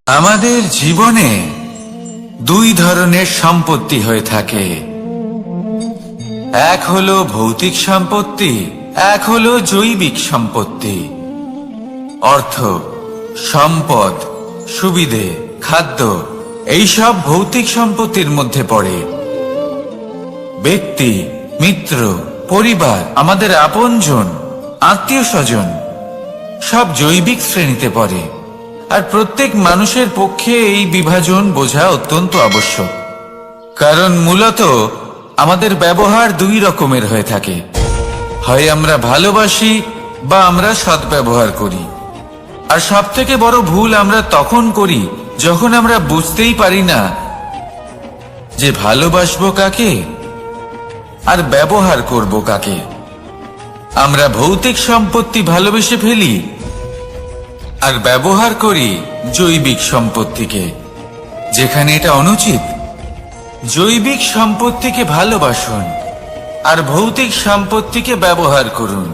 আমাদের জীবনে দুই ধরনের সম্পত্তি হয়ে থাকে, এক হলো ভৌতিক সম্পত্তি, এক হলো জৈবিক সম্পত্তি। অর্থ, সম্পদ, সুবিধে, খাদ্য এইসব ভৌতিক সম্পত্তির মধ্যে পড়ে। ব্যক্তি, মিত্র, পরিবার, আমাদের আপনজন, আত্মীয় স্বজন সব জৈবিক শ্রেণীতে পড়ে। আর প্রত্যেক মানুষের পক্ষে এই বিভাজন বোঝা অত্যন্ত আবশ্যক, কারণ মূলত আমাদের ব্যবহার দুই রকমের হয়ে থাকে। হয় আমরা ভালোবাসি বা আমরা সদ্ব্যবহার করি। আর সবথেকে বড় ভুল আমরা তখন করি যখন আমরা বুঝতেই পারি না যে ভালোবাসবো কাকে আর ব্যবহার করব কাকে। আমরা ভৌতিক সম্পত্তি ভালোবেসে ফেলি আর ব্যবহার করি জৈবিক সম্পত্তিকে, যেখানে এটা অনুচিত। জৈবিক সম্পত্তিকে ভালোবাসুন আর ভৌতিক সম্পত্তিকে ব্যবহার করুন।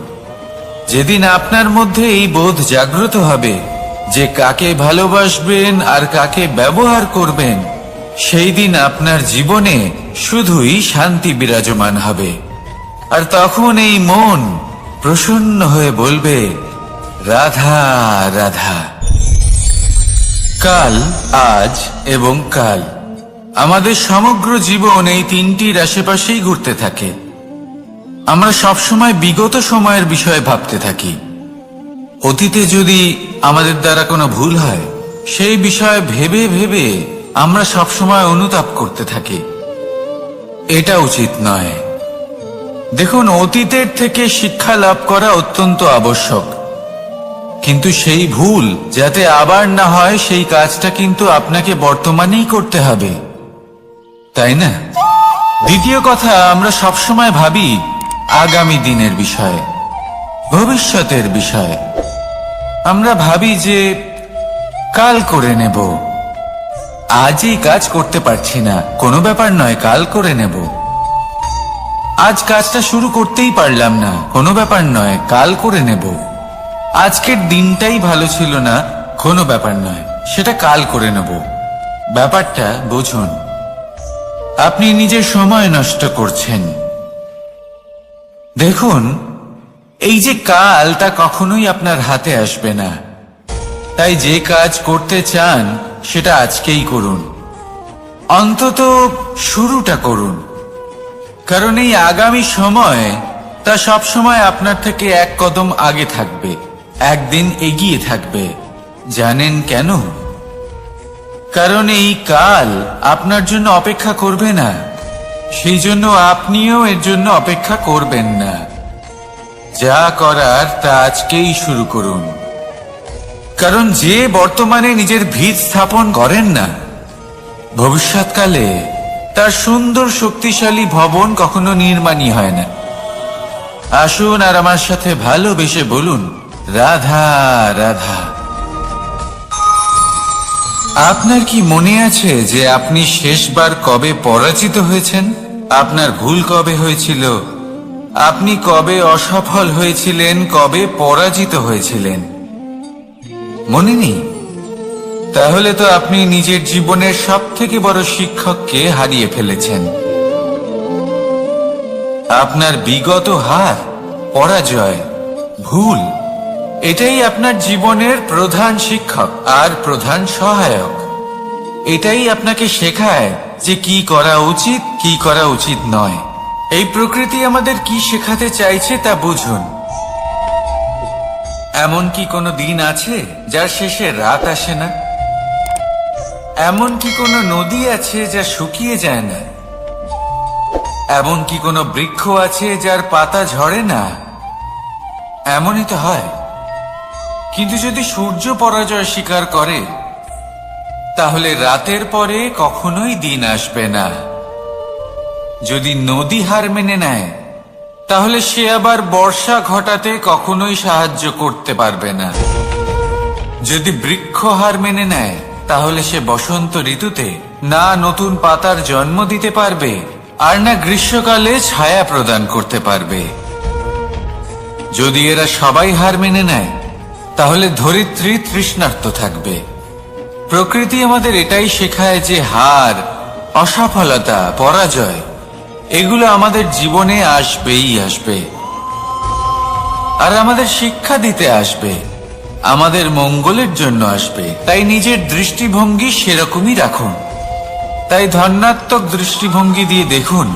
যেদিন আপনার মধ্যে এই বোধ জাগ্রত হবে যে কাকে ভালোবাসবেন আর কাকে ব্যবহার করবেন, সেই দিন আপনার জীবনে শুধুই শান্তি বিরাজমান হবে। আর তখন এই মন প্রসন্ন হয়ে বলবে, রাধা রাধা। কাল, আজ এবং কাল, আমাদের সমগ্র জীবন এই তিনটির আশেপাশেই ঘুরতে থাকে। আমরা সবসময় বিগত সময়ের বিষয়ে ভাবতে থাকি। অতীতে যদি আমাদের দ্বারা কোনো ভুল হয়, সেই বিষয়ে ভেবে ভেবে আমরা সবসময় অনুতাপ করতে থাকি। এটা উচিত নয়। দেখুন, অতীতের থেকে শিক্ষা লাভ করা অত্যন্ত আবশ্যক, কিন্তু সেই ভুল যাতে আবার না হয় সেই কাজটা কিন্তু আপনাকে বর্তমানেই করতে হবে, তাই না? দ্বিতীয় কথা, আমরা সবসময় ভাবি আগামী দিনের বিষয়ে, ভবিষ্যতের বিষয়ে। আমরা ভাবি যে কাল করে নেব, আজই কাজ করতে পারছি না, কোনো ব্যাপার নয়, কাল করে নেব। আজ কাজটা শুরু করতেই পারলাম না, কোনো ব্যাপার নয়, কাল করে নেব। আজকের দিনটাই ভালো ছিল না, কোনো ব্যাপার নয়, সেটা কাল করে নেব। ব্যাপারটা বুঝুন, আপনি নিজের সময় নষ্ট করছেন। দেখুন, এই যে কাল, তা কখনোই আপনার হাতে আসবে না। তাই যে কাজ করতে চান সেটা আজকেই করুন, অন্তত শুরুটা করুন। কারণ এই আগামী সময় তা সব সময় আপনার থেকে এক কদম আগে থাকবে, একদিন এগিয়ে থাকবে। জানেন কেন? কারণ এই কাল আপনার জন্য অপেক্ষা করবে না, সেই জন্য আপনিও এর জন্য অপেক্ষা করবেন না। যা করার তা আজকেই শুরু করুন। কারণ যে বর্তমানে নিজের ভিত স্থাপন করেন না, ভবিষ্যৎকালে তার সুন্দর শক্তিশালী ভবন কখনো নির্মাণই হয় না। আসুন আর আমার সাথে ভালোবেসে বলুন, রাধা রাধা। আপনার কি মনে আছে যে আপনি শেষবার কবে পরাজিত হয়েছেন? আপনার ভুল কবে হয়েছিল? আপনি কবে অসফল হয়েছিলেন, কবে পরাজিত হয়েছিলেন? মনে নেই? তাহলে তো আপনি নিজের জীবনের সবথেকে বড় শিক্ষককে হারিয়ে ফেলেছেন। আপনার বিগত হার, পরাজয়, ভুল, এটাই আপনার জীবনের প্রধান শিক্ষক আর প্রধান সহায়ক। এটাই আপনাকে শেখায় যে কি করা উচিত, কি করা উচিত নয়। এই প্রকৃতি আমাদের কি শেখাতে চাইছে তা বুঝুন। এমন কি কোনো দিন আছে যার শেষে রাত আসে না? এমন কি কোনো নদী আছে যা শুকিয়ে যায় না? এমন কি কোনো বৃক্ষ আছে যার পাতা ঝরে না? এমনই তো হয়। কিন্তু যদি সূর্য পরাজয় স্বীকার করে, তাহলে রাতের পরে কখনোই দিন আসবে না। যদি নদী হার মেনে নেয়, তাহলে সে আবার বর্ষা ঘটাতে কখনোই সাহায্য করতে পারবে না। যদি বৃক্ষ হার মেনে নেয়, তাহলে সে বসন্ত ঋতুতে না নতুন পাতার জন্ম দিতে পারবে, আর না গ্রীষ্মকালে ছায়া প্রদান করতে পারবে। যদি এরা সবাই হার মেনে নেয়, তাহলে ধরিত্রী তৃষ্ণার্ত থাকবে। প্রকৃতি আমাদের এটাই শেখায় যে হার, অসফলতা, পরাজয় এগুলো আমাদের জীবনে আসবেই আসবে, আর আমাদের শিক্ষা দিতে আসবে, আমাদের মঙ্গলের জন্য আসবে। তাই নিজের দৃষ্টিভঙ্গি সেরকমই রাখুন। তাই ধনাত্মক দৃষ্টিভঙ্গি দিয়ে দেখুন,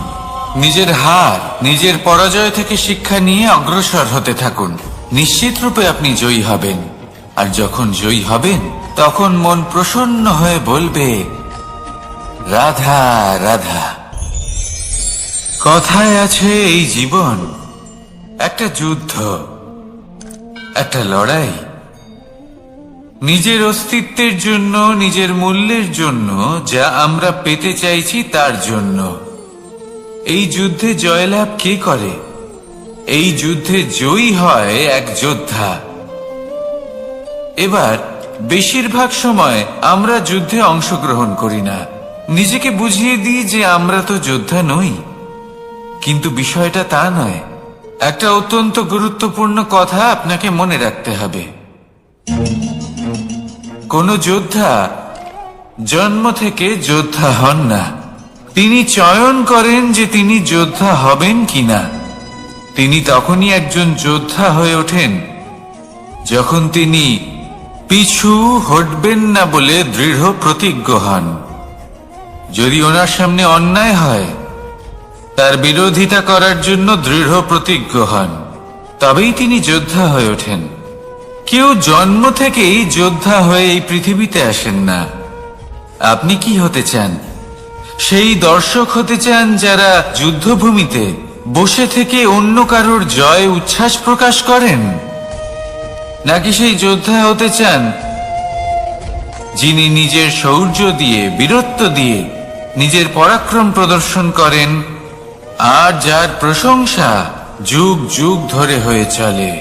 নিজের হার, নিজের পরাজয় থেকে শিক্ষা নিয়ে অগ্রসর হতে থাকুন। নিশ্চিত রূপে আপনি জয়ী হবেন। আর যখন জয়ী হবেন তখন মন প্রসন্ন হয়ে বলবে, রাধা রাধা। কথায় আছে এই জীবন একটা যুদ্ধ, একটা লড়াই। নিজের অস্তিত্বের জন্য, নিজের মূল্যের জন্য, যা আমরা পেতে চাইছি তার জন্য। এই যুদ্ধে জয়লাভ কে করে? এই যুদ্ধে জয়ী হয় এক যোদ্ধা। এবার বেশিরভাগ সময় আমরা যুদ্ধে অংশগ্রহণ করি না, নিজেকে বুঝিয়ে দিই যে আমরা তো যোদ্ধা নই। কিন্তু বিষয়টা তা নয়। একটা অত্যন্ত গুরুত্বপূর্ণ কথা আপনাকে মনে রাখতে হবে। কোন যোদ্ধা জন্ম থেকে যোদ্ধা হন না, তিনি চয়ন করেন যে তিনি যোদ্ধা হবেন কিনা। তিনি তখনই একজন যোদ্ধা হয়ে ওঠেন যখন তিনি পিছু হটবেন না বলে দৃঢ় প্রতিজ্ঞ হন। যদি ওনার সামনে অন্যায় হয়, তার বিরোধিতা করার জন্য দৃঢ় প্রতিজ্ঞ হন, তবেই তিনি যোদ্ধা হয়ে ওঠেন। কেউ জন্ম থেকেই যোদ্ধা হয়ে এই পৃথিবীতে আসেন না। আপনি কি হতে চান? সেই দর্শক হতে চান যারা যুদ্ধভূমিতে বসে থেকে অন্য কারোর জয় উচ্ছ্বাস প্রকাশ করেন, নাকি সেই যোদ্ধা হতে চান যিনি নিজের শৌর্য দিয়ে, বীরত্ব দিয়ে নিজের পরাক্রম প্রদর্শন করেন, আর যার প্রশংসা যুগ যুগ ধরে হয়ে চলে?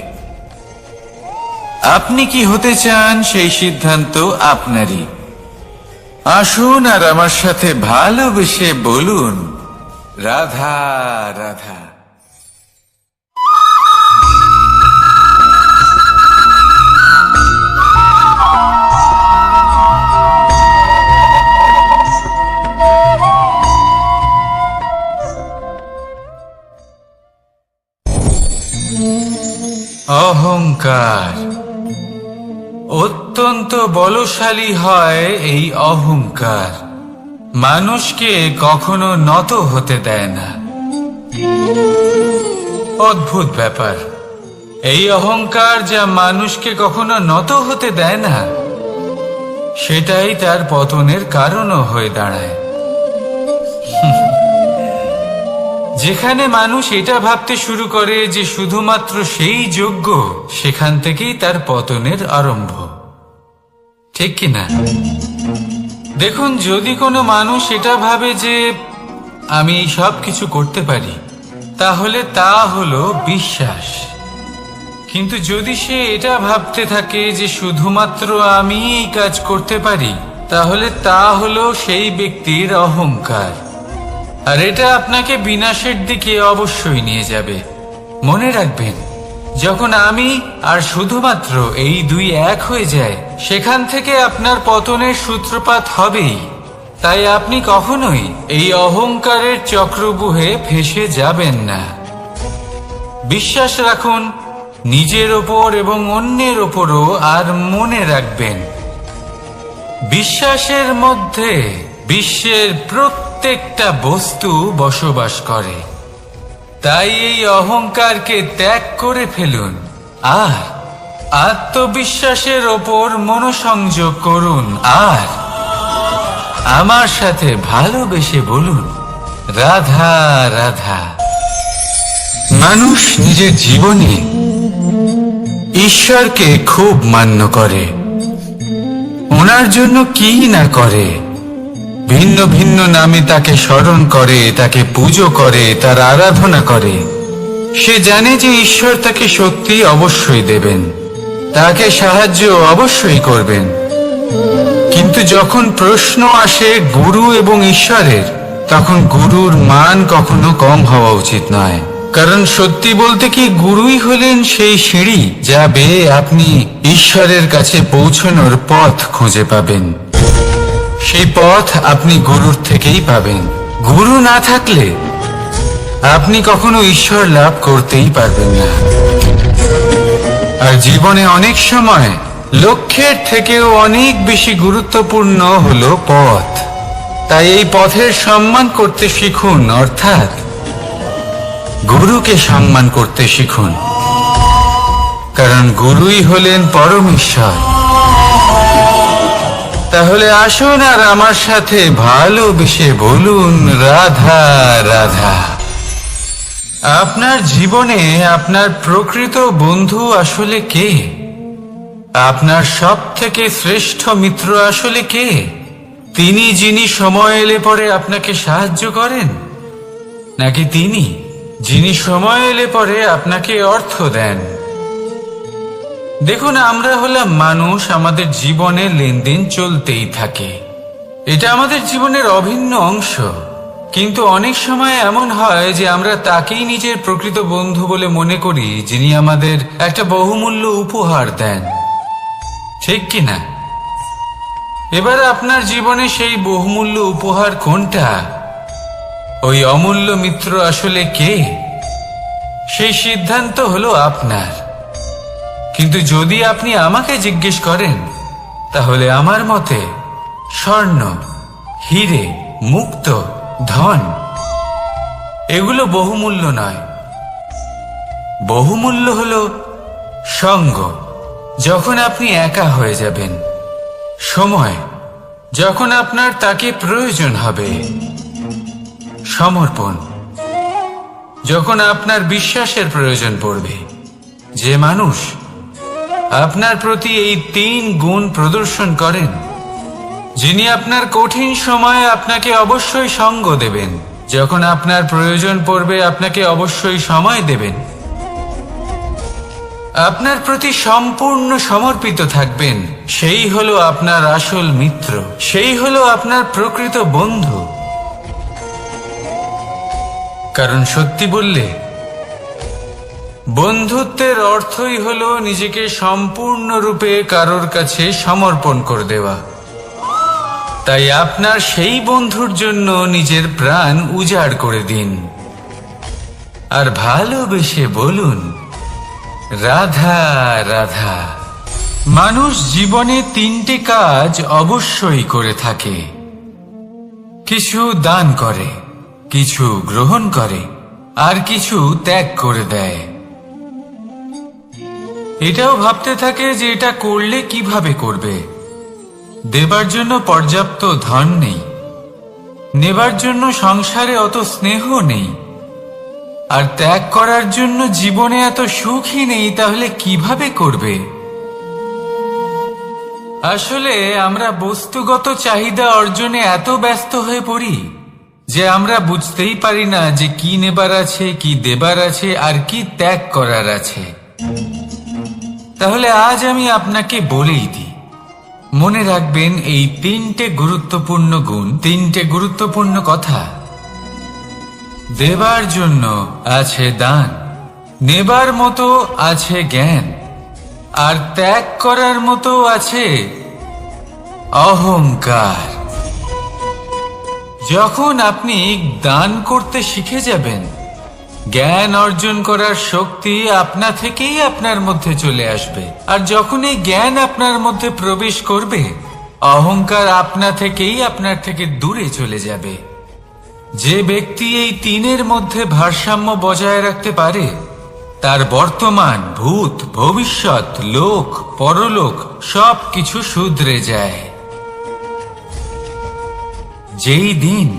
আপনি কি হতে চান সেই সিদ্ধান্ত আপনারই। আসুন আর আমার সাথে ভালোবেসে বলুন, রাধা রাধা। অহংকার অত্যন্ত বলশালী হয়। এই অহংকার মানুষকে কখনো নত হতে দেয় না। অদ্ভুত ব্যাপার, এই অহংকার যা মানুষকে কখনো নত হতে দেয় না, সেটাই তার পতনের কারণও হয়ে দাঁড়ায়। যেখানে মানুষ এটা ভাবতে শুরু করে যে শুধুমাত্র সেই যোগ্য, সেখান থেকেই তার পতনের আরম্ভ। ঠিক কিনা? দেখুন, যদি কোনো মানুষ এটা ভাবে যে আমি সব কিছু করতে পারি, তাহলে তা হলো বিশ্বাস। কিন্তু যদি সে এটা ভাবতে থাকে যে শুধুমাত্র আমি এই কাজ করতে পারি, তাহলে তা হলো সেই ব্যক্তির অহংকার। আর এটা আপনাকে বিনাশের দিকে অবশ্যই নিয়ে যাবে। মনে রাখবেন, যখন আমি আর শুধুমাত্র এই দুই এক হয়ে যায়, সেখান থেকে আপনার পতনের সূত্রপাত হবেই। তাই আপনি কখনোই এই অহংকারের চক্রব্যূহে ফেঁসে যাবেন না। বিশ্বাস রাখুন নিজের ওপর এবং অন্যের ওপরও। আর মনে রাখবেন, বিশ্বাসের মধ্যে বিশ্বের প্রত্যেকটা বস্তু বসবাস করে। তাই এই অহংকারকে ত্যাগ করে ফেলুন আর আত্মবিশ্বাসের ওপর মনোসংযোগ করুন। আর আমার সাথে ভালোবেসে বলুন, রাধা রাধা। মানুষ নিজের জীবনে ঈশ্বরকে খুব মান্য করে, ওনার জন্য কি না করে। ভিন্ন ভিন্ন নামে তাকে স্মরণ করে, তাকে পুজো করে, তার আরাধনা করে। সে জানে যে ঈশ্বর তাকে শক্তি অবশ্যই দেবেন, তাকে সাহায্য অবশ্যই করবেন। কিন্তু যখন প্রশ্ন আসে গুরু এবং ঈশ্বরের, তখন গুরুর মান কখনো কম হওয়া উচিত নয়। কারণ সত্যি বলতে কি, গুরুই হলেন সেই সিঁড়ি যা বেয়ে আপনি ঈশ্বরের কাছে পৌঁছানোর পথ খুঁজে পাবেন। সেই পথ আপনি গুরুর থেকেই পাবেন। গুরু না থাকলে আপনি কখনো ঈশ্বর লাভ করতেই পারবেন না। আর জীবনে অনেক সময় লক্ষ্যের থেকেও অনেক বেশি গুরুত্বপূর্ণ হলো পথ। তাই এই পথের সম্মান করতে শিখুন, অর্থাৎ গুরুকে সম্মান করতে শিখুন, কারণ গুরুই হলেন পরমেশ্বর। তাহলে আসুন আর আমার সাথে ভালোবেসে বলুন, রাধা রাধা। আপনার জীবনে আপনার প্রকৃত বন্ধু আসলে কে? আপনার সব থেকে শ্রেষ্ঠ মিত্র আসলে কে? তিনি যিনি সময় এলে পরে আপনাকে সাহায্য করেন, নাকি তিনি যিনি সময় এলে পরে আপনাকে অর্থ দেন? দেখুন, আমরা হলাম মানুষ, আমাদের জীবনে লেনদেন চলতেই থাকে। এটা আমাদের জীবনের অভিন্ন অংশ। কিন্তু অনেক সময় এমন হয় যে আমরা তাকেই নিজের প্রকৃত বন্ধু বলে মনে করি, যিনি আমাদের একটা বহুমূল্য উপহার দেন, ঠিক কিনা? এবার আপনার জীবনে সেই বহুমূল্য উপহার কোনটা? ওই অমূল্য মিত্র আসলে কে? সেই সিদ্ধান্ত হলো আপনার। কিন্তু যদি আপনি আমাকে জিজ্ঞেস করেন, তাহলে আমার মতে স্বর্ণ, হিরে, মুক্ত, ধন এগুলো বহুমূল্য নয়। বহুমূল্য হলো সঙ্গ, যখন আপনি একা হয়ে যাবেন; সময়, যখন আপনার তাকে প্রয়োজন হবে; সমর্পণ, যখন আপনার বিশ্বাসের প্রয়োজন পড়বে। যে মানুষ আপনার প্রতি এই 3 গুণ প্রদর্শন করেন, যিনি আপনার কঠিন সময়ে আপনাকে অবশ্যই সঙ্গ দেবেন, যখন আপনার প্রয়োজন পড়বে আপনাকে অবশ্যই সময় দেবেন, আপনার প্রতি সম্পূর্ণ সমর্পিত থাকবেন, সেই হলো আপনার আসল মিত্র, সেই হলো আপনার প্রকৃত বন্ধু। কারণ সত্যি বললে, বন্ধুত্বের অর্থই হলো নিজেকে সম্পূর্ণরূপে কারোর কাছে সমর্পণ করে দেওয়া। তাই আপনার সেই বন্ধুর জন্য নিজের প্রাণ উজাড় করে দিন, আর ভালোবেসে বলুন, রাধা রাধা। মানুষ জীবনে 3টে কাজ অবশ্যই করে থাকে: কিছু দান করে, কিছু গ্রহণ করে, আর কিছু ত্যাগ করে দেয়। এটাও ভাবতে থাকে যে এটা করলে কিভাবে করবে। দেবার জন্য পর্যাপ্ত ধন নেই, নেবার জন্য সংসারে অত স্নেহ নেই, আর ত্যাগ করার জন্য জীবনে এত সুখই নেই, তাহলে কিভাবে করবে? আসলে আমরা বস্তুগত চাহিদা অর্জনে এত ব্যস্ত হয়ে পড়ি যে আমরা বুঝতেই পারি না যে কি নেবার আছে, কি দেবার আছে, আর কি ত্যাগ করার আছে। তাহলে আজ আমি আপনাকে বলেই দিই, মনে রাখবেন এই 3টে গুরুত্বপূর্ণ গুণ, 3টে গুরুত্বপূর্ণ কথা। দেবার জন্য আছে দান, নেবার মতো আছে জ্ঞান, আর ত্যাগ করার মতো আছে অহংকার। যখন আপনি দান করতে শিখে যাবেন, জ্ঞান অর্জন করার শক্তি আপনা থেকেই আপনার মধ্যে চলে আসবে। আর যখন এই জ্ঞান আপনার মধ্যে প্রবেশ করবে, অহংকার আপনা থেকেই আপনার থেকে দূরে চলে যাবে। যে ব্যক্তি এই 3-এর মধ্যে ভারসাম্য বজায় রাখতে পারে, তার বর্তমান, ভূত, ভবিষ্যৎ, লোক, পরলোক সবকিছু শুধরে যায়। যেই দিন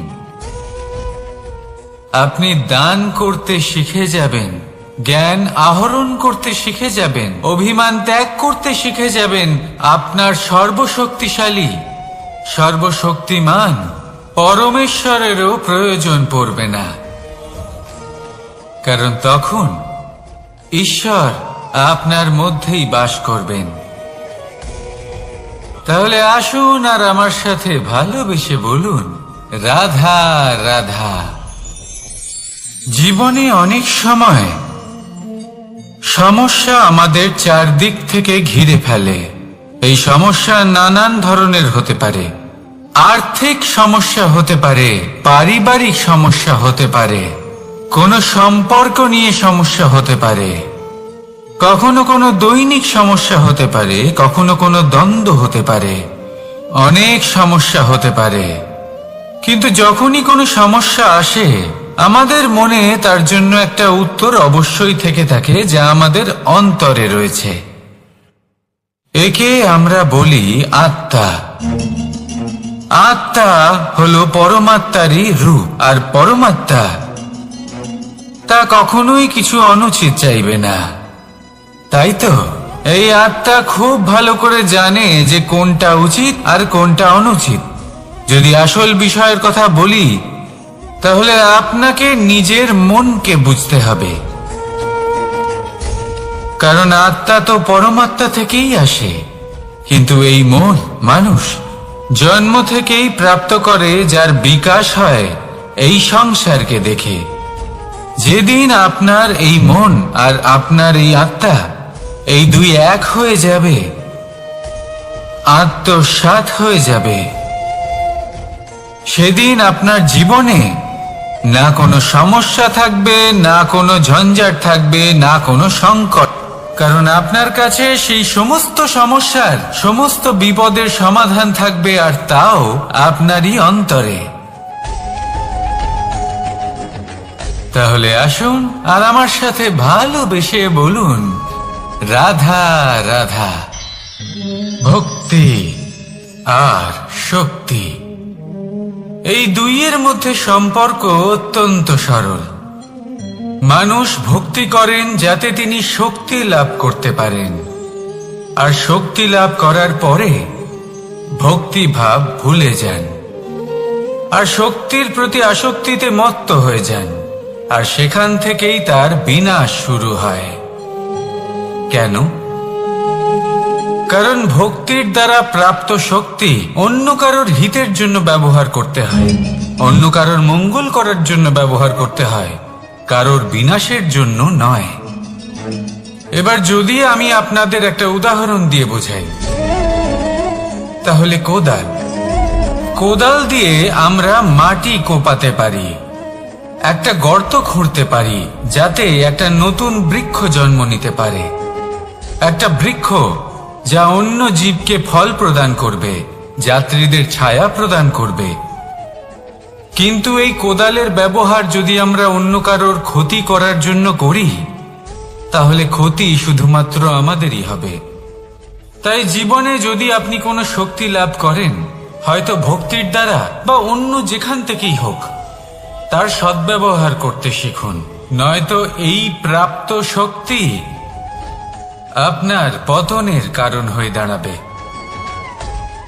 আপনি দান করতে শিখে যাবেন, জ্ঞান আহরণ করতে শিখে যাবেন, অভিমান ত্যাগ করতে শিখে যাবেন, আপনার সর্বশক্তিশালী, সর্বশক্তিমান পরমেশ্বরেরও প্রয়োজন পড়বে না। কারণ তখন ঈশ্বর আপনার মধ্যেই বাস করবেন। তাহলে আসুন আর আমার সাথে ভালোবেসে বলুন, রাধা রাধা। জীবনে অনেক সময় সমস্যা আমাদের চারদিক থেকে ঘিরে ফেলে। এই সমস্যা নানান ধরনের হতে পারে। আর্থিক সমস্যা হতে পারে, পারিবারিক সমস্যা হতে পারে, কোনো সম্পর্ক নিয়ে সমস্যা হতে পারে, কখনো কোনো দৈনিক সমস্যা হতে পারে, কখনো কোনো দ্বন্দ্ব হতে পারে, অনেক সমস্যা হতে পারে। কিন্তু যখনই কোনো সমস্যা আসে, আমাদের মনে তার জন্য একটা উত্তর অবশ্যই থেকে থাকে, যা আমাদের অন্তরে রয়েছে। একে আমরা বলি আত্মা। আত্মা হলো পরমাত্মারই রূপ, আর পরমাত্মা তা কখনোই কিছু অনুচিত চাইবে না, তাই তো? এই আত্মা খুব ভালো করে জানে যে কোনটা উচিত আর কোনটা অনুচিত। যদি আসল বিষয়ের কথা বলি, তাহলে আপনাকে নিজের মনকে বুঝতে হবে, কারণ আত্মা তো পরমাত্মা থেকেই আসে। কিন্তু এই মন মানুষ জন্ম থেকেই প্রাপ্ত করে, যার বিকাশ হয় এই সংসারকে দেখে। যেদিন আপনার এই মন আর আপনার এই আত্মা এই দুই এক হয়ে যাবে, আত্মসাৎ হয়ে যাবে, সেদিন আপনার জীবনে না কোনো সমস্যা থাকবে, না কোনো ঝঞ্ঝাট থাকবে, না কোনো সংকট। কারণ আপনার কাছে সেই সমস্ত সমস্যার, সমস্ত বিপদের সমাধান থাকবে, আর তাও আপনারই অন্তরে। তাহলে আসুন আর আমার সাথে ভালোবেসে বলুন, রাধা রাধা। ভক্তি আর শক্তি, এই দুইয়ের মধ্যে সম্পর্ক অত্যন্ত সরল। মানুষ ভক্তি করেন যাতে তিনি শক্তি লাভ করতে পারেন, আর শক্তি লাভ করার পরে ভক্তি ভাব ভুলে যান, আর শক্তির প্রতি আসক্তিতে মত্ত হয়ে যান, আর সেখান থেকেই তার বিনাশ শুরু হয়। কেন? কারণ ভক্তির দ্বারা প্রাপ্ত শক্তি অন্য কারোর হিতের জন্য ব্যবহার করতে হয়, অন্য কারোর মঙ্গল করার জন্য ব্যবহার করতে হয়, কারোর বিনাশের জন্য নয়। এবার যদি আমি আপনাদের একটা উদাহরণ দিয়ে বোঝাই, তাহলে কোদাল। কোদাল দিয়ে আমরা মাটি কোপাতে পারি, একটা গর্ত খুঁড়তে পারি, যাতে একটা নতুন বৃক্ষ জন্ম নিতে পারে। একটা বৃক্ষ যা অন্য জীবকে ফল প্রদান করবে, যাত্রীদের ছায়া প্রদান করবে। কিন্তু এই কোদালের ব্যবহার যদি আমরা অন্য কারোর ক্ষতি করার জন্য করি, তাহলে ক্ষতি শুধুমাত্র আমাদেরই হবে। তাই জীবনে যদি আপনি কোনো শক্তি লাভ করেন, হয়তো ভক্তির দ্বারা বা অন্য যেখান থেকেই হোক, তার সদ্ব্যবহার করতে শিখুন, নয়তো এই প্রাপ্ত শক্তি আপনার পতনের কারণ হয়ে দাঁড়াবে।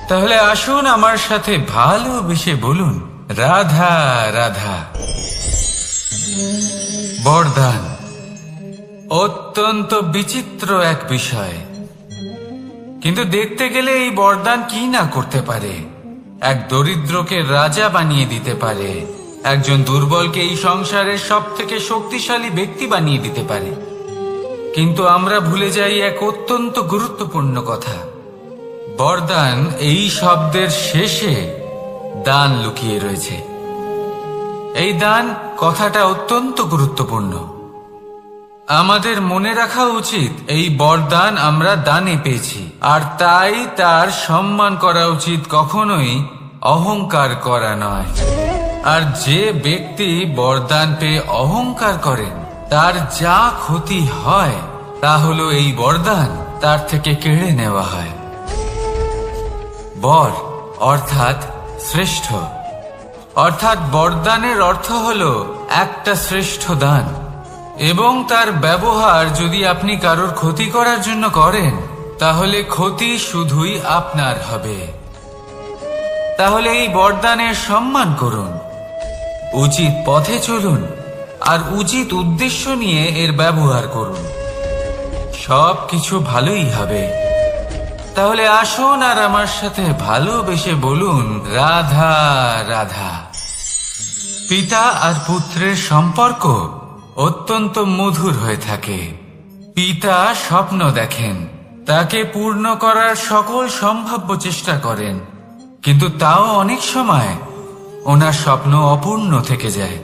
তাহলে আসুন আমার সাথে ভালোবেসে বলুন, রাধা রাধা। বরদান অত্যন্ত বিচিত্র এক বিষয়, কিন্তু দেখতে গেলে এই বরদান কি না করতে পারে। এক দরিদ্রকে রাজা বানিয়ে দিতে পারে, একজন দুর্বলকে এই সংসারের সব থেকে শক্তিশালী ব্যক্তি বানিয়ে দিতে পারে। কিন্তু আমরা ভুলে যাই এক অত্যন্ত গুরুত্বপূর্ণ কথা। বরদান এই শব্দের শেষে দান লুকিয়ে রয়েছে। এই দান কথাটা অত্যন্ত গুরুত্বপূর্ণ। আমাদের মনে রাখা উচিত এই বরদান আমরা দানে পেয়েছি, আর তাই তার সম্মান করা উচিত, কখনোই অহংকার করা নয়। আর যে ব্যক্তি বরদান পেয়ে অহংকার করেন, তার যা ক্ষতি হয় তা হলো এই বরদান তার থেকে কেড়ে নেওয়া হয়। বর অর্থাৎ শ্রেষ্ঠ, অর্থাৎ বরদানের অর্থ হলো একটা শ্রেষ্ঠ দান, এবং তার ব্যবহার যদি আপনি কারোর ক্ষতি করার জন্য করেন, তাহলে ক্ষতি শুধুই আপনার হবে। তাহলে এই বরদানের সম্মান করুন, উচিত পথে চলুন, আর উচিত উদ্দেশ্য নিয়ে এর ব্যবহার করুন, সব কিছু ভালোই হবে। তাহলে আসুন আর আমার সাথে ভালোবেসে বলুন, রাধা রাধা। পিতা আর পুত্রের সম্পর্ক অত্যন্ত মধুর হয়ে থাকে। পিতা স্বপ্ন দেখেন, তাকে পূর্ণ করার সকল সম্ভাব্য চেষ্টা করেন, কিন্তু তাও অনেক সময় ওনার স্বপ্ন অপূর্ণ থেকে যায়।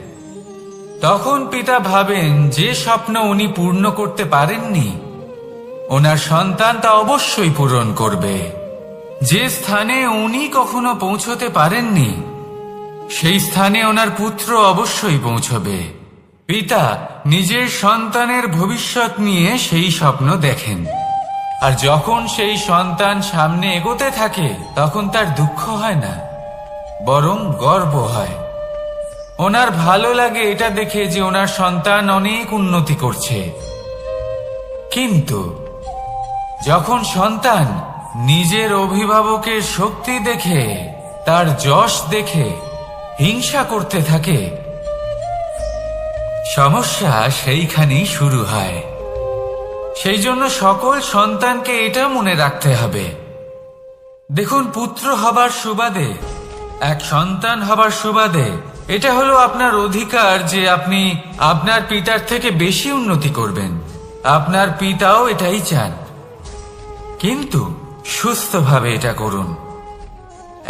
তখন পিতা ভাবেন যে স্বপ্ন উনি পূর্ণ করতে পারেননি, ওনার সন্তান তা অবশ্যই পূরণ করবে। যে স্থানে উনি কখনো পৌঁছতে পারেননি, সেই স্থানে ওনার পুত্র অবশ্যই পৌঁছবে। পিতা নিজের সন্তানের ভবিষ্যৎ নিয়ে সেই স্বপ্ন দেখেন, আর যখন সেই সন্তান সামনে এগোতে থাকে তখন তার দুঃখ হয় না, বরং গর্ব হয়। ওনার ভালো লাগে এটা দেখে যে ওনার সন্তান অনেক উন্নতি করছে। কিন্তু যখন সন্তান নিজের অভিভাবকের শক্তি দেখে, তার যশ দেখে হিংসা করতে থাকে, সমস্যা সেইখানেই শুরু হয়। সেই জন্য সকল সন্তানকে এটা মনে রাখতে হবে, দেখুন, পুত্র হবার সুবাদে, এক সন্তান হবার সুবাদে এটা হলো আপনার অধিকার যে আপনি আপনার পিতার থেকে বেশি উন্নতি করবেন। আপনার পিতাও এটাই চান, কিন্তু সুস্থভাবে এটা করুন।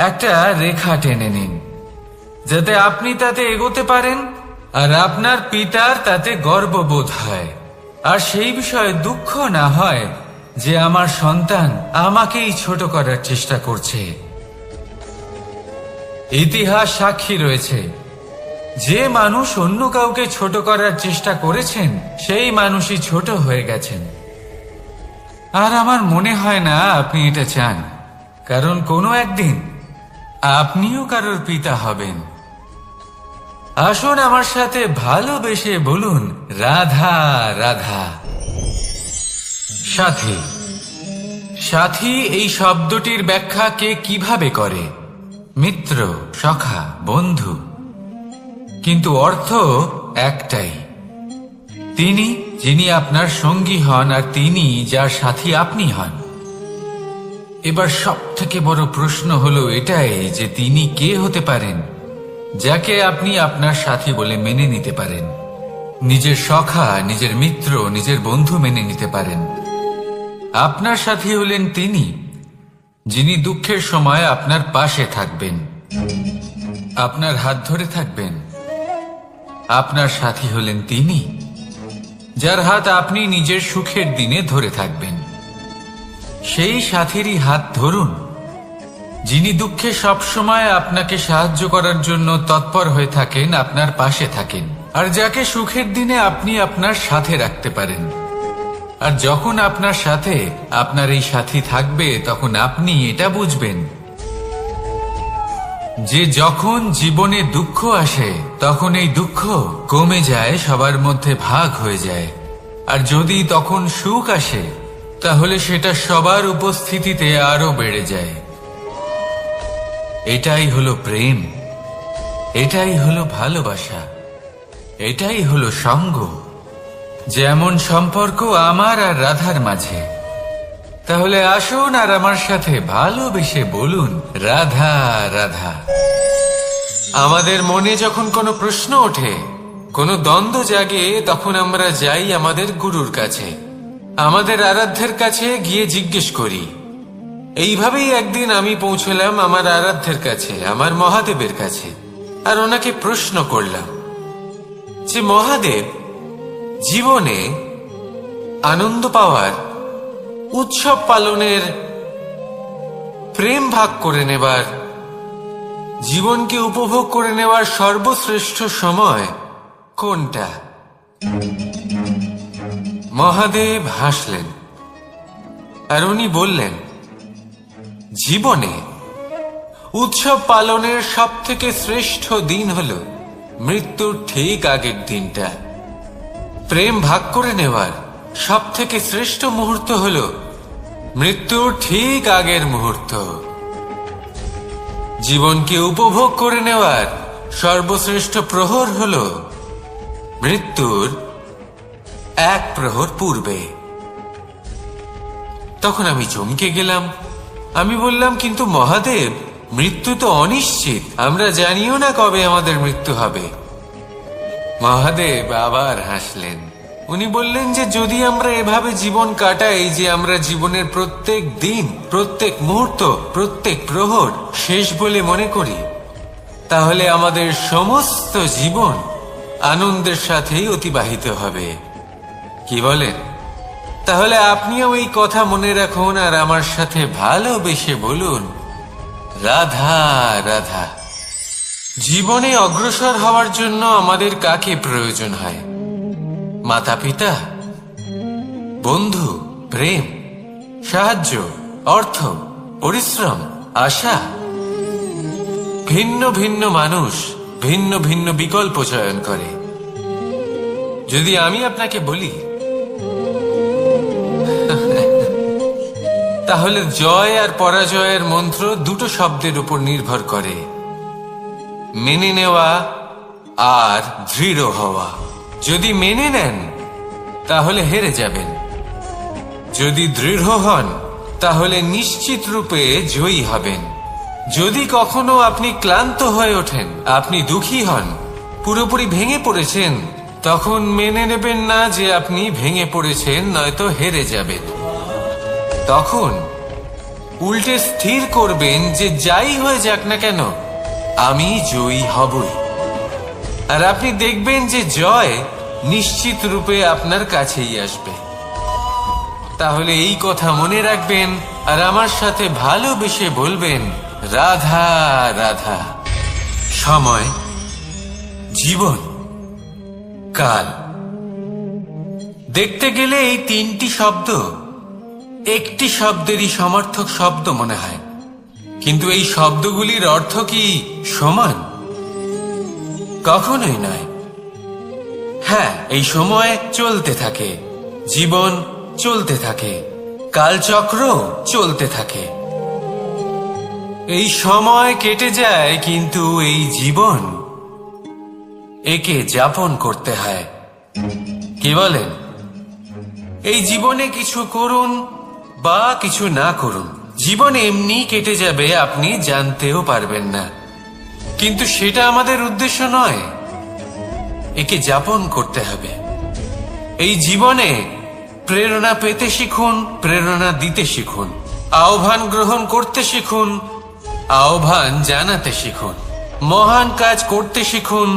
একটা রেখা টেনে নিন যাতে আপনি তাতে এগোতে পারেন আর আপনার পিতার তাতে গর্ববোধ হয়, আর সেই বিষয়ে দুঃখ না হয় যে আমার সন্তান আমাকেই ছোট করার চেষ্টা করছে। ইতিহাস সাক্ষী রয়েছে, যে মানুষ অন্য কাউকে ছোট করার চেষ্টা করেছেন সেই মানুষই ছোট হয়ে গেছেন। আর আমার মনে হয় না আপনি এটা চান, কারণ কোনো একদিন আপনিও কারোর পিতা হবেন। আসুন আমার সাথে ভালোবেসে বলুন, রাধা রাধা। সাথী। সাথী এই শব্দটির ব্যাখ্যা কে কিভাবে করে? মিত্র, সখা, বন্ধু, কিন্তু অর্থ একটাই। তিনি যিনি আপনার সঙ্গী হন আর তিনি যার সাথী আপনি হন। এবার সব থেকে বড় প্রশ্ন হলো এটাই যে তিনি কে হতে পারেন যাকে আপনি আপনার সাথী বলে মেনে নিতে পারেন, নিজের সখা, নিজের মিত্র, নিজের বন্ধু মেনে নিতে পারেন। আপনার সাথী হলেন তিনি যিনি দুঃখের সময় আপনার পাশে থাকবেন, আপনার হাত ধরে থাকবেন। আপনার সাথী হলেন তিনি যার হাত আপনি নিজের সুখের দিনে ধরে থাকবেন। সেই সাথীরই হাত ধরুন যিনি দুঃখে সবসময় আপনাকে সাহায্য করার জন্য তৎপর হয়ে থাকেন, আপনার পাশে থাকেন, আর যাকে সুখের দিনে আপনি আপনার সাথে রাখতে পারেন। আর যখন আপনার সাথে আপনার এই সাথী থাকবে তখন আপনি এটা বুঝবেন যে যখন জীবনে দুঃখ আসে তখন এই দুঃখ কমে যায়, সবার মধ্যে ভাগ হয়ে যায়। আর যদি তখন সুখ আসে তাহলে সেটা সবার উপস্থিতিতে আরো বেড়ে যায়। এটাই হলো প্রেম, এটাই হলো ভালোবাসা, এটাই হলো সঙ্গ। যেমন সম্পর্ক আমার আর রাধার মাঝে। তাহলে আসুন আর আমার সাথে ভালোবেসে বলুন, রাধা রাধা। আমাদের মনে যখন কোনো প্রশ্ন ওঠে, কোনো দ্বন্দ্ব জাগে, তখন আমরা যাই আমাদের গুরুর কাছে, আমাদের আরাধ্যের কাছে গিয়ে জিজ্ঞেস করি। এইভাবেই একদিন আমি পৌঁছলাম আমার আরাধ্যের কাছে, আমার মহাদেবের কাছে, আর ওনাকে প্রশ্ন করলাম যে মহাদেব, জীবনে আনন্দ পাওয়ার, উৎসব পালনের, প্রেম ভাগ করে নেবার, জীবনকে উপভোগ করে নেওয়ার সর্বশ্রেষ্ঠ সময় কোনটা? মহাদেব হাসলেন আর উনি বললেন, জীবনে উৎসব পালনের সব থেকে শ্রেষ্ঠ দিন হল মৃত্যুর ঠিক আগের দিনটা। প্রেম ভাগ করে নেওয়ার সব থেকে শ্রেষ্ঠ মুহূর্ত হল মৃত্যুর ঠিক আগের মুহূর্ত। জীবনকে উপভোগ করে নেওয়ার সর্বশ্রেষ্ঠ প্রহর হল মৃত্যুর এক প্রহর পূর্বে। তখন আমি চমকে গেলাম। আমি বললাম, কিন্তু মহাদেব, মৃত্যু তো অনিশ্চিত, আমরা জানিও না কবে আমাদের মৃত্যু হবে। মহাদেব আবার হাসলেন উনি বললেন যে যদি আমরা এভাবে জীবন কাটাই যে আমরা জীবনের প্রত্যেক দিন, প্রত্যেক মুহূর্ত, প্রত্যেক প্রহর শেষ বলে মনে করি, তাহলে আমাদের সমস্ত জীবন আনন্দের সাথেই অতিবাহিত হবে। কি বলেন? তাহলে আপনিও এই কথা মনে রাখুন আর আমার সাথে ভালোবেসে বলুন, রাধা রাধা। জীবনে অগ্রসর হওয়ার জন্য আমাদের কাকে প্রয়োজন হয়? মাতা পিতা, বন্ধু, প্রেম, সাহায্য, অর্থ, পরিশ্রম, আশা। ভিন্ন ভিন্ন মানুষ ভিন্ন ভিন্ন বিকল্প চয়ন করে। যদি আমি আপনাকে বলি তাহলে জয় আর পরাজয়ের মন্ত্র দুটো শব্দের উপর নির্ভর করে, মেনে নেওয়া আর দৃঢ় হওয়া। যদি মেনে নেন তাহলে হেরে যাবেন, যদি দৃঢ় হন তাহলে নিশ্চিত রূপে জয়ী হবেন। যদি কখনো আপনি ক্লান্ত হয়ে ওঠেন, আপনি দুঃখী হন, পুরোপুরি ভেঙে পড়েছেন, তখন মেনে নেবেন না যে আপনি ভেঙে পড়েছেন, নয়তো হেরে যাবেন। তখন উল্টে স্থির করবেন যে যাই হয়ে যাক না কেন আমি জয়ী হবই। আর আপনি দেখবেন যে জয় নিশ্চিত রূপে আপনার কাছেই আসবে। তাহলে এই কথা মনে রাখবেন আর আমার সাথে ভালোবেসে বলবেন, রাধা রাধা। সময়, জীবন, কাল। দেখতে গেলে এই তিনটি শব্দ একটি শব্দেরই সমার্থক শব্দ মনে হয়, কিন্তু এই শব্দগুলির অর্থ কি সমান? কখনোই নয়। হ্যাঁ, এই সময় চলতে থাকে, জীবন চলতে থাকে, কালচক্র চলতে থাকে। এই সময় কেটে যায়, কিন্তু এই জীবন একে যাপন করতে হয়। কি বলেন? এই জীবনে কিছু করুন বা কিছু না করুন, জীবন এমনি কেটে যাবে, আপনি জানতেও পারবেন না। কিন্তু সেটা আমাদের উদ্দেশ্য নয়, একে যাপন করতে হবে। এই জীবনে প্রেরণা পেতে শিখুন, প্রেরণা দিতে শিখুন, আহ্বান গ্রহণ করতে শিখুন, আহ্বান জানাতে শিখুন, মহান কাজ করতে শিখুন,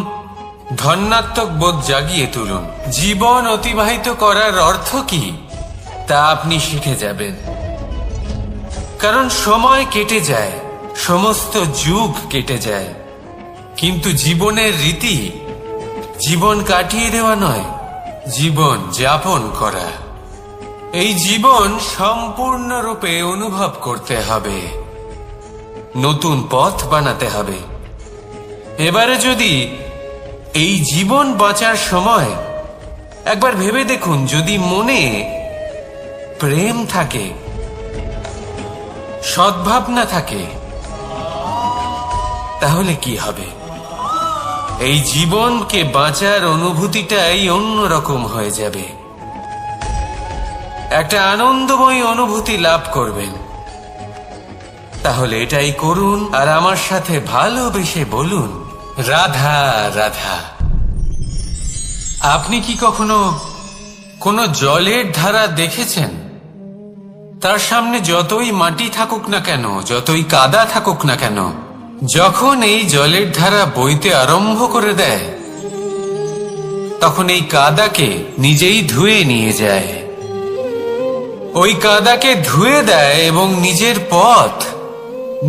ধন্যাত্মক বোধ জাগিয়ে তুলুন। জীবন অতিবাহিত করার অর্থ কি তা আপনি শিখে যাবেন। কারণ সময় কেটে যায়, সমস্ত যুগ কেটে যায়, কিন্তু জীবনের রীতি জীবন কাটিয়ে দেওয়া নয়, জীবন যাপন করা। এই জীবন সম্পূর্ণরূপে অনুভব করতে হবে, নতুন পথ বানাতে হবে। এবারে যদি এই জীবন বাঁচার সময় একবার ভেবে দেখুন, যদি মনে প্রেম থাকে, সদ্ভাবনা থাকে, তাহলে কি হবে? এই জীবনকে বাঁচার অনুভূতিটাই অন্যরকম হয়ে যাবে, একটা আনন্দময় অনুভূতি লাভ করবেন। তাহলে এটাই করুন আর আমার সাথে ভালোবেসে বলুন, রাধা রাধা। আপনি কি কখনো কোনো জলের ধারা দেখেছেন? তার সামনে যতই মাটি থাকুক না কেন, যতই কাদা থাকুক না কেন, যখন এই জলের ধারা বইতে আরম্ভ করে দেয়, তখন এই কাদাকে নিজেই ধুয়ে নিয়ে যায়। ওই কাদাকে ধুয়ে দেয় এবং নিজের পথ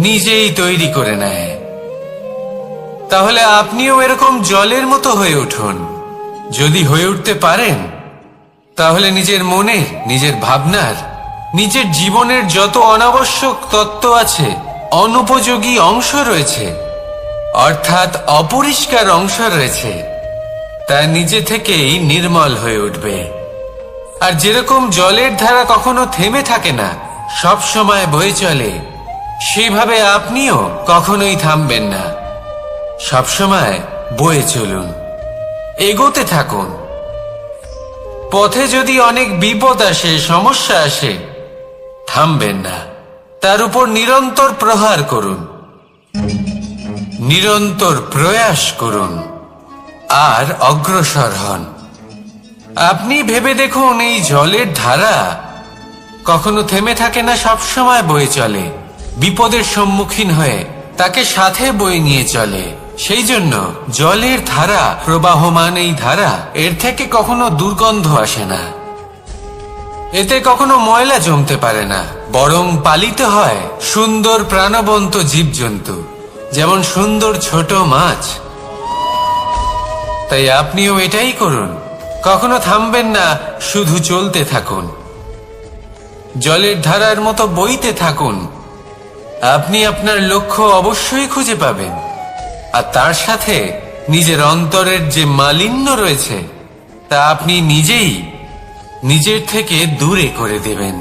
নিজেই তৈরি করে নেয়। তাহলে আপনিও এরকম জলের মতো হয়ে উঠুন। যদি হয়ে উঠতে পারেন, তাহলে নিজের মনে, নিজের ভাবনার, নিজের জীবনের যত অনাবশ্যক তত্ত্ব আছে, অনুপযোগী অংশ রয়েছে, অর্থাৎ অপরিষ্কার অংশ রয়েছে, তা নিজে থেকেই নির্মল হয়ে উঠবে। আর যেরকম জলের ধারা কখনো থেমে থাকে না, সব সময় বয়ে চলে, সেইভাবে আপনিও কখনোই থামবেন না, সবসময় বয়ে চলুন, এগোতে থাকুন। পথে যদি অনেক বিপদ আসে, সমস্যা আসে, থামবেন না, তার উপর নিরন্তর প্রহার করুন, নিরন্তর প্রয়াস করুন আর অগ্রসর হন। আপনি ভেবে দেখুন, এই জলের ধারা কখনো থেমে থাকে না, সবসময় বয়ে চলে। বিপদের সম্মুখীন হয়ে তাকে সাথে বয়ে নিয়ে চলে। সেই জন্য জলের ধারা, প্রবাহমান এই ধারা, এর থেকে কখনো দুর্গন্ধ আসে না, এতে কখনো ময়লা জমতে পারে না, বরং পালিত হয় সুন্দর প্রাণবন্ত জীবজন্তু, যেমন সুন্দর ছোট মাছ। তাই আপনিও এটাই করুন, কখনো থামবেন না, শুধু চলতে থাকুন, জলের ধারার মতো বইতে থাকুন। আপনি আপনার লক্ষ্য অবশ্যই খুঁজে পাবেন, আর তার সাথে নিজের অন্তরের যে মালিন্য রয়েছে তা আপনি নিজেই নিজের থেকে দূরে করে দেবেন।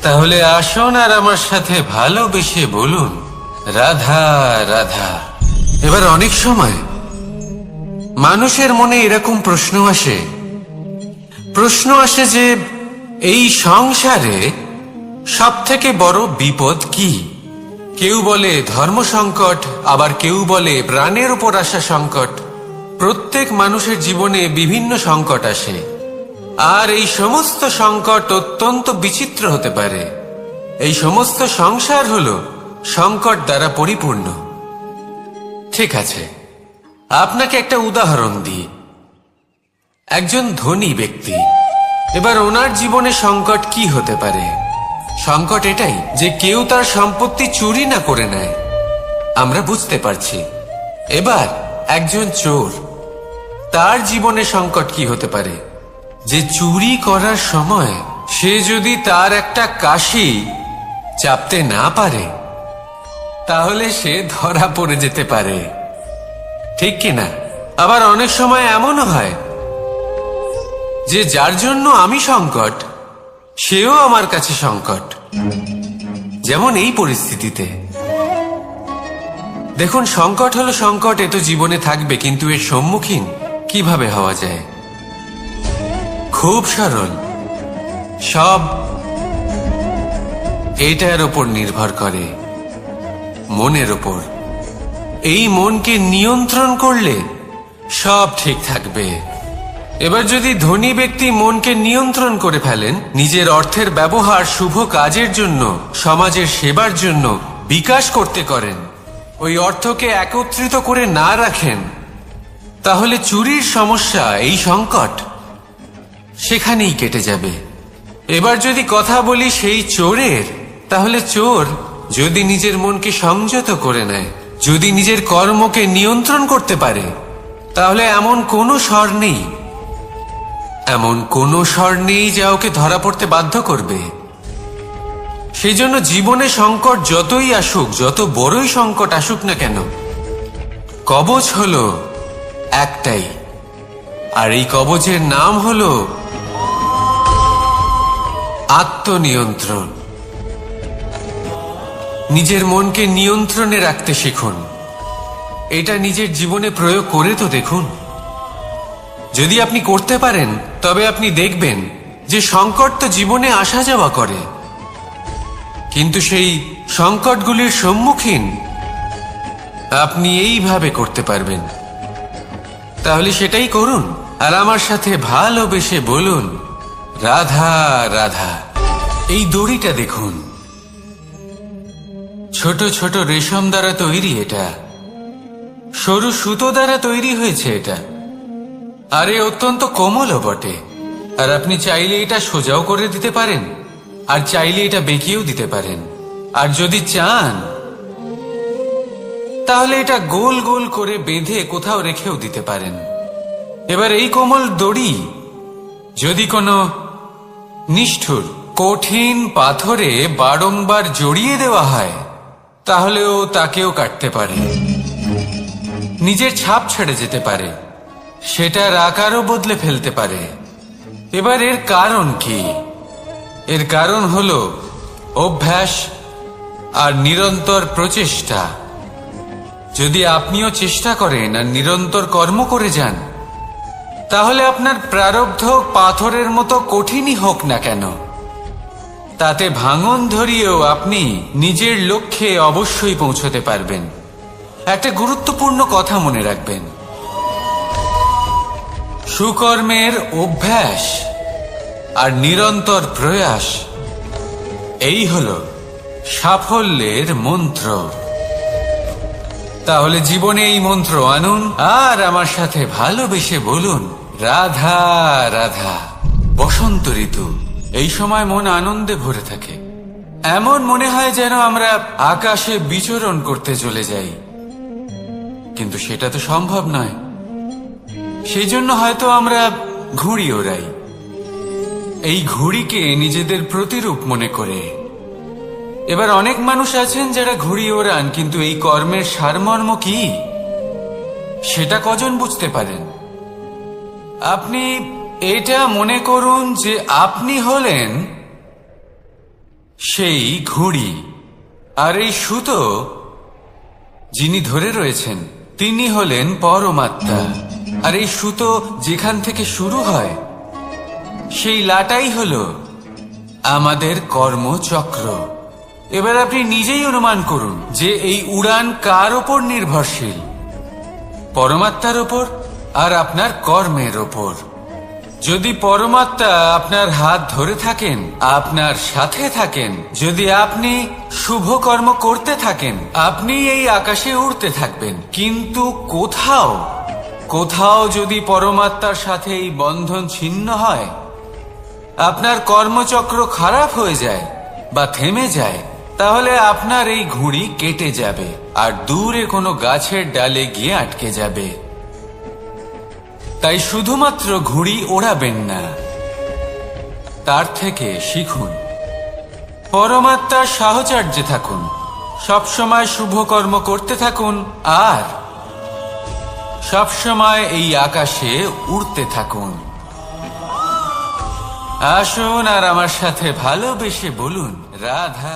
তাহলে আসুন আর আমার সাথে ভালোবেসে বলুন, রাধা রাধা। এবার অনেক সময় মানুষের মনে এরকম প্রশ্ন আসে যে এই সংসারে সব থেকে বড় বিপদ কি? কেউ বলে ধর্ম সংকট, আবার কেউ বলে প্রাণের উপর আসা সংকট। প্রত্যেক মানুষের জীবনে বিভিন্ন সংকট আসে, আর এই সমস্ত সংকট অত্যন্ত বিচিত্র হতে পারে। এই সমস্ত সংসার হলো সংকট দ্বারা পরিপূর্ণ। ঠিক আছে, আপনাকে একটা উদাহরণ দিই। একজন ধনী ব্যক্তি, এবার ওনার জীবনে সংকট কি হতে পারে? সংকট এটাই যে কেউ তার সম্পত্তি চুরি না করে নেয়, আমরা বুঝতে পারছি। এবার একজন চোর, তার জীবনে সংকট কি হতে পারে? যে চুরি করার সময় সে যদি তার একটা কাশি চাপতে না পারে, তাহলে সে ধরা পড়ে যেতে পারে, ঠিক কিনা? আবার অনেক সময় এমনও হয় যে যার জন্য আমি সংকট, সেও আমার কাছে সংকট। যেমন এই পরিস্থিতিতে দেখুন, সংকট হলো সংকট, এ তো জীবনে থাকবে, কিন্তু এর সম্মুখীন কিভাবে হওয়া যায়? খুব সরল, সব এটার ওপর নির্ভর করে, মনের ওপর। এই মনকে নিয়ন্ত্রণ করলে সব ঠিক থাকবে। এবার যদি ধনী ব্যক্তি মনকে নিয়ন্ত্রণ করে ফেলেন, নিজের অর্থের ব্যবহার শুভ কাজের জন্য, সমাজের সেবার জন্য বিকাশ করতে করেন, ওই অর্থকে একত্রিত করে না রাখেন, তাহলে চুরির সমস্যা, এই সংকট সেখানেই কেটে যাবে। এবার যদি কথা বলি সেই চোরের, তাহলে চোর যদি নিজের মনকে সংযত করে নেয়, যদি নিজের কর্মকে নিয়ন্ত্রণ করতে পারে, তাহলে এমন কোনো স্বর নেই যা ওকে ধরা পড়তে বাধ্য করবে। সেই জন্য জীবনে সংকট যতই আসুক, যত বড়ই সংকট আসুক না কেন, কবচ হলো একটাই, আর এই কবচের নাম হলো আত্মনিয়ন্ত্রণ। নিজের মনকে নিয়ন্ত্রণে রাখতে শিখুন। এটা নিজের জীবনে প্রয়োগ করে তো দেখুন। যদি আপনি করতে পারেন, তবে আপনি দেখবেন যে সংকট তো জীবনে আসা যাওয়া করে, কিন্তু সেই সংকটগুলির সম্মুখীন আপনি এইভাবে করতে পারবেন। তাহলে সেটাই করুন, আর আমার সাথে ভালোবেসে বলুন, রাধা রাধা। এই দড়িটা দেখুন, ছোট ছোট রেশম দ্বারা তৈরি, এটা সরু সুতো দ্বারা তৈরি হয়েছে এটা, আর এ অত্যন্ত কোমলও বটে। আর আপনি চাইলে এটা সোজাও করে দিতে পারেন, আর চাইলে এটা বেঁকিয়েও দিতে পারেন, আর যদি চান তাহলে এটা গোল গোল করে বেঁধে কোথাও রেখেও দিতে পারেন। এবার এই কোমল দড়ি যদি কোনো নিষ্ঠুর কঠিন পাথরে বারংবার জড়িয়ে দেওয়া হয়, তাহলেও তাকেও কাটতে পারে, নিজের ছাপ ছেড়ে যেতে পারে, সেটার আকারও বদলে ফেলতে পারে। এবার এর কারণ কি? এর কারণ হলো অভ্যাস আর নিরন্তর প্রচেষ্টা। যদি আপনিও চেষ্টা করেন আর নিরন্তর কর্ম করে যান, তাহলে আপনার প্রারব্ধ পাথরের মতো কঠিনই হোক না কেন, তাতে ভাঙন ধরিয়েও আপনি নিজের লক্ষ্যে অবশ্যই পৌঁছতে পারবেন। একটা গুরুত্বপূর্ণ কথা মনে রাখবেন, সুকর্মের অভ্যাস আর নিরন্তর প্রয়াস, এই হলো সাফল্যের মন্ত্র। তাহলে জীবনে এই মন্ত্র আনুন আর আমার সাথে ভালোবেসে বলুন, রাধা রাধা। বসন্ত ঋতু, এই সময় মন আনন্দে ভরে থাকে। এমন মনে হয় যেন আমরা আকাশে বিচরণ করতে চলে যাই, কিন্তু সেটা তো সম্ভব নয়। সেই জন্য হয়তো আমরা ঘুড়ি ওড়াই, এই ঘুড়িকে নিজেদের প্রতিরূপ মনে করে। এবার অনেক মানুষ আছেন যারা ঘুড়ি ওড়ান, কিন্তু এই কর্মের সারমর্ম কি সেটা কজন বুঝতে পারেন? আপনি এটা মনে করুন যে আপনি হলেন সেই ঘুড়ি, আর এই সুতো যিনি ধরে রয়েছেন তিনি হলেন পরমাত্মা। আর এই সুতো যেখান থেকে শুরু হয় সেই লাটাই হলো আমাদের কর্মচক্র। এবার আপনি নিজেই অনুমান করুন যে এই উড়ান কার ওপর নির্ভরশীল, পরমাত্মার ওপর আর আপনার কর্মের ওপর। যদি পরমাত্মা আপনার হাত ধরে থাকেন, আপনার সাথে থাকেন, যদি আপনি শুভ কর্ম করতে থাকেন, আপনি এই আকাশে উড়তে থাকবেন। কিন্তু কোথাও কোথাও যদি পরমাত্মার সাথে এই বন্ধন ছিন্ন হয়, আপনার কর্মচক্র খারাপ হয়ে যায় বা থেমে যায়, তাহলে আপনার এই ঘুড়ি কেটে যাবে আর দূরে কোনো গাছের ডালে গিয়ে আটকে যাবে। তাই শুধুমাত্র ঘুড়ি ওড়াবেন না, তার থেকে শিখুন, পরমাত্মার সাহচর্যে থাকুন, সবসময় শুভ কর্ম করতে থাকুন আর সবসময় এই আকাশে উড়তে থাকুন। আসুন আর আমার সাথে ভালোবেসে বলুন, রাধা।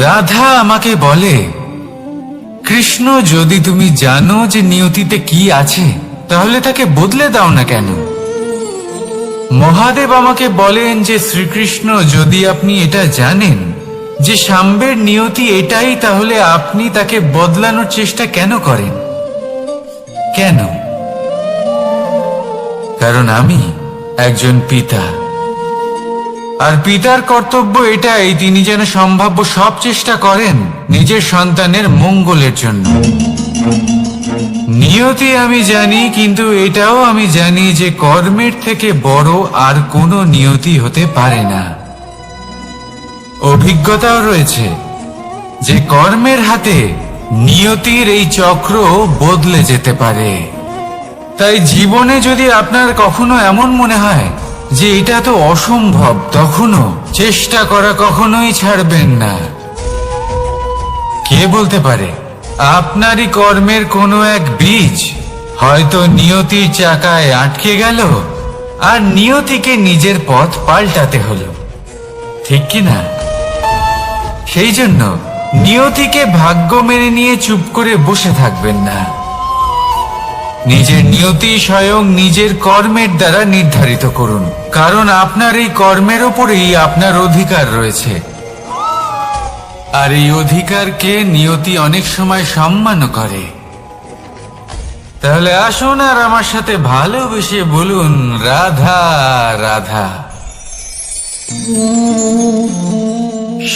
রাধা আমাকে বলে, কৃষ্ণ, যদি তুমি জানো যে নিয়তিতে কি আছে, তাহলে তাকে বদলে দাও না কেন? মহাদেব আমাকে বলেন যে শ্রীকৃষ্ণ, যদি আপনি এটা জানেন যে সাম্বের নিয়তি এটাই, তাহলে আপনি তাকে বদলানোর চেষ্টা কেন করেন? কেন? কারণ আমি একজন পিতা, আর পিতার কর্তব্য এটাই, তিনি যেন সম্ভাব্য সব চেষ্টা করেন নিজের সন্তানের মঙ্গলের জন্য। নিয়তি আমি জানি, কিন্তু এটাও আমি জানি যে কর্মের থেকে বড় আর কোনো নিয়তি হতে পারে না। অভিজ্ঞতাও রয়েছে যে কর্মের হাতে নিয়তির এই চক্র বদলে যেতে পারে। তাই জীবনে যদি আপনার কখনো এমন মনে হয় যে এটা তো অসম্ভব, তখনও চেষ্টা করা কখনোই ছাড়বেন না। কে বলতে পারে আপনারই কর্মের কোনো এক বীজ হয়তো নিয়তির চাকায় আটকে গেল আর নিয়তিকে নিজের পথ পাল্টাতে হলো, ঠিক কি না? সেই জন্য নিয়তিকে ভাগ্য মেনে নিয়ে চুপ করে বসে থাকবেন না। নিজের নিয়তি স্বয়ং নিজের কর্মের দ্বারা নির্ধারিত করুন, কারণ আপনার এই কর্মের ওপরেই আপনার অধিকার রয়েছে। আর এই অধিকারকে নিয়তি অনেক সময় সম্মান করে। তাহলে আসুন আর আমার সাথে ভালোবেসে বলুন, রাধা রাধা।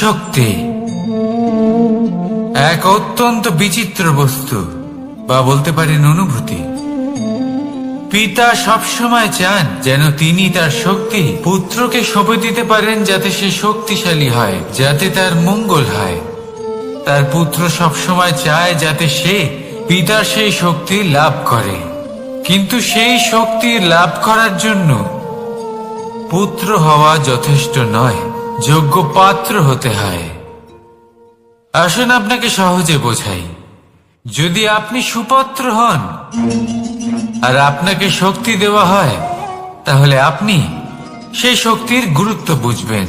শক্তি এক অত্যন্ত বিচিত্র বস্তু, বা বলতে পারেন অনুভূতি। পিতা সবসময় চান যেন তিনি তার শক্তি পুত্রকে সঁপে দিতে পারেন, যাতে সে শক্তিশালী হয়, যাতে তার মঙ্গল হয়। তার পুত্র সবসময় চায় যাতে সে পিতার সেই শক্তি লাভ করে, কিন্তু সেই শক্তি লাভ করার জন্য পুত্র হওয়া যথেষ্ট নয়, যোগ্য পাত্র হতে হয়। আসুন আপনাকে সহজে বোঝাই। যদি আপনি সুপাত্র হন আর আপনাকে শক্তি দেওয়া হয়, তাহলে আপনি সেই শক্তির গুরুত্ব বুঝবেন,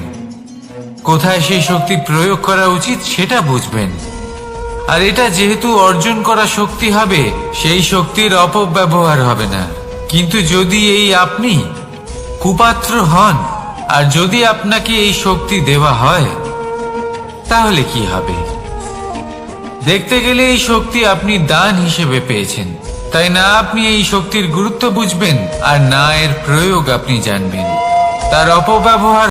কোথায় সেই শক্তি প্রয়োগ করা উচিত সেটা বুঝবেন। আর এটা যেহেতু অর্জন করা শক্তি হবে, সেই শক্তির অপব্যবহার হবে না। কিন্তু যদি এই আপনি কুপাত্র হন আর যদি আপনাকে এই শক্তি দেওয়া হয়, তাহলে কি হবে? দেখতে গেলে এই শক্তি আপনি দান হিসেবে পেয়েছেন, তাই না আপনি এই শক্তির গুরুত্ব বুঝবেন আর না এর প্রয়োগ আপনি জানবেন। তার অপব্যবহার